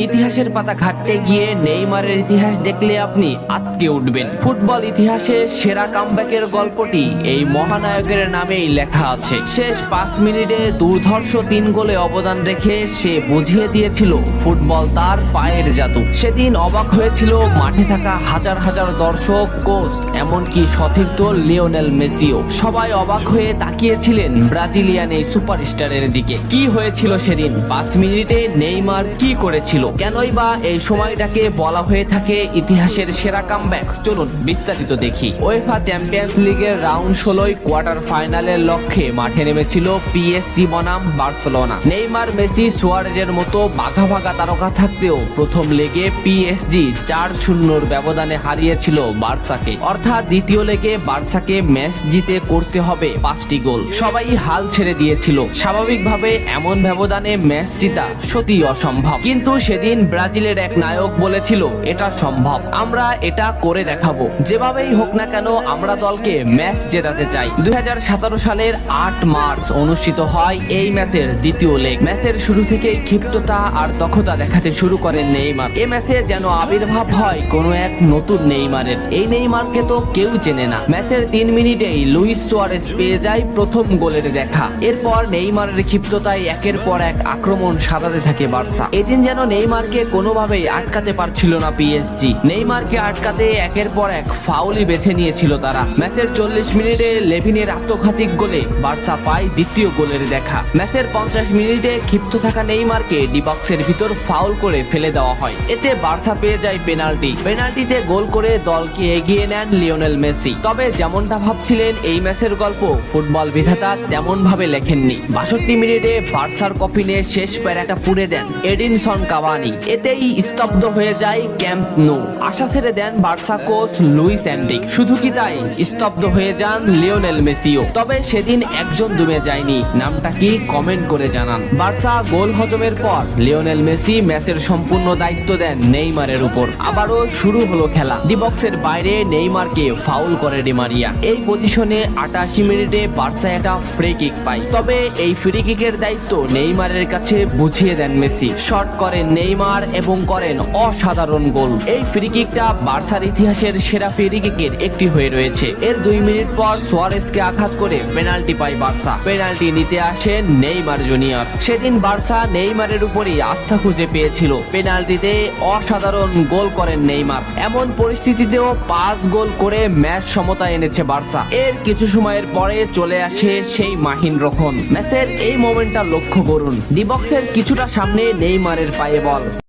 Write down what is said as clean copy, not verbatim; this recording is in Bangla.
ইতিহাসের পাতা ঘাটতে গিয়ে নেইমারের ইতিহাস দেখলে আপনি আঁতকে উঠবেন। ফুটবল ইতিহাসে সেরা কামব্যাকের গল্পটি এই মহানায়কের নামেই লেখা আছে। শেষ 5 মিনিটে দুর্ধর্ষ 3 গোলে অবদান রেখে সে বুঝিয়ে দিয়েছিল ফুটবল তার পায়ের জাদু। সেদিন অবাক হয়েছিল মাঠে থাকা হাজার হাজার দর্শক, কোচ, এমনকি সতীর্থ লিওনেল মেসিও। সবাই অবাক হয়ে তাকিয়েছিলেন ব্রাজিলিয়ান এই সুপারস্টারের দিকে। কি হয়েছিল সেদিন? 5 মিনিটে নেইমার কি করেছিল? কেনই বা এই সময়টাকে বলা হয়ে থাকে ইতিহাসের সেরা কামব্যাক? চলুন বিস্তারিত দেখি। উয়েফা চ্যাম্পিয়ন্স লিগের রাউন্ড 16 কোয়ার্টার ফাইনালের লক্ষ্যে মাঠে নেমেছিল পিএসজি বনাম বার্সেলোনা। নেইমার, মেসি, সুয়ারেজের মতো বাঘা বাঘা তারকা থাকতেও প্রথম লেগে পিএসজি 4-0 ব্যবধানে হারিয়েছিল বার্সাকে। অর্থাৎ দ্বিতীয় লেগে বার্সাকে ম্যাচ জিতে করতে হবে 5টি গোল। সবাই হাল ছেড়ে দিয়েছিল। স্বাভাবিকভাবে এমন ব্যবধানে ম্যাচ জিতা সত্যিই অসম্ভব, কিন্তু সেদিন ব্রাজিলের এক নায়ক বলেছিল এটা সম্ভব, আমরা এটা করে দেখাবো। যেভাবেই হোক না কেন আমরা দলকে ম্যাচ জেতাতে চাই। 2017 সালের 8 মার্চ অনুষ্ঠিত হয় এই ম্যাচের দ্বিতীয় লেগ। ম্যাচের শুরু থেকেই ক্ষিপ্রতা আর দক্ষতা দেখাতে শুরু করেন নেইমার। এই ম্যাচে যেন আবির্ভাব হয় কোনো এক নতুন নেইমারের। এই নেইমারকে তো কেউ চেনে না। ম্যাচের 3 মিনিটেই লুইস সুয়ারেজ পেয়ে যায় প্রথম গোলের দেখা। এরপর নেইমারের ক্ষিপ্রতায় একের পর এক আক্রমণ সাজাতে থাকে বার্সা। এদিন যেন নেইমারকে কোনোভাবেই আটকাতে পারছিল না পিএসজি। নেইমারকে আটকাতে একের পর এক ফাউলই বেছে নিয়েছিল তারা। ম্যাচের 40 মিনিটে লেভিনের আত্মঘাতিক গোলে বার্সা পায় দ্বিতীয় গোলের দেখা। ম্যাচের 50 মিনিটে ক্ষিপ্ত থাকা নেইমারকে ডি বক্সের ভিতর ফাউল করে ফেলে দেওয়া হয়। এতে বার্সা পেয়ে যায় পেনাল্টি। পেনাল্টিতে গোল করে দলকে এগিয়ে নেন লিওনেল মেসি। তবে যেমনটা ভাবছিলেন এই ম্যাচের গল্প ফুটবল বিধাতা তেমন ভাবে লেখেননি। 62 মিনিটে বার্সার কফিনে শেষ প্যারাটা পুড়ে দেন এডিনসন কাভানি। এতেই স্তব্ধ হয়ে যায় ক্যাম্প নো। আশা ছেড়ে দেন বার্সা কোচ লুইস এনরিকে। শুধু কি তাই, স্তব্ধ হয়ে যান লিওনেল মেসিও। তবে সেদিন একজন দমে যায়নি। নামটা কি? কমেন্ট করে জানান। বার্সা গোল হজমের পর লিওনেল মেসি ম্যাচের সম্পূর্ণ দায়িত্ব দেন নেইমারের উপর। আবারও শুরু হলো খেলা। ডি বক্সের বাইরে নেইমারকে ফাউল করে ডি মারিয়া। এই পজিশনে 88 মিনিটে বার্সা একটা ফ্রি কিক পায়। তবে এই ফ্রি কিকের দায়িত্ব নেইমারের কাছে বুঝিয়ে দেন মেসি। শট করেন নেইমার এবং করেন অসাধারণ গোল। এই ফ্রি কিকটা বার্সার ইতিহাসের সেরা ফ্রি কিকের একটি হয়ে রয়েছে। এর 2 মিনিট পর সুয়ারেজকে আঘাত করে পেনাল্টি পায় বার্সা। পেনাল্টি নিতে আসেন নেইমার জুনিয়র। সেদিন বার্সা নেইমারের উপরই আস্থা খুঁজে পেয়েছিল। পেনাল্টিতে অসাধারণ গোল করেন নেইমার। এমন পরিস্থিতিতেও 5 গোল করে ম্যাচ সমতা এনেছে বার্সা। এর কিছু সময়ের পরে চলে আসে সেই মাহিন রক্ষণ। ম্যাচের এই মোমেন্টটা লক্ষ্য করুন। ডি বক্সের কিছুটা সামনে নেইমারের পায়ে বল।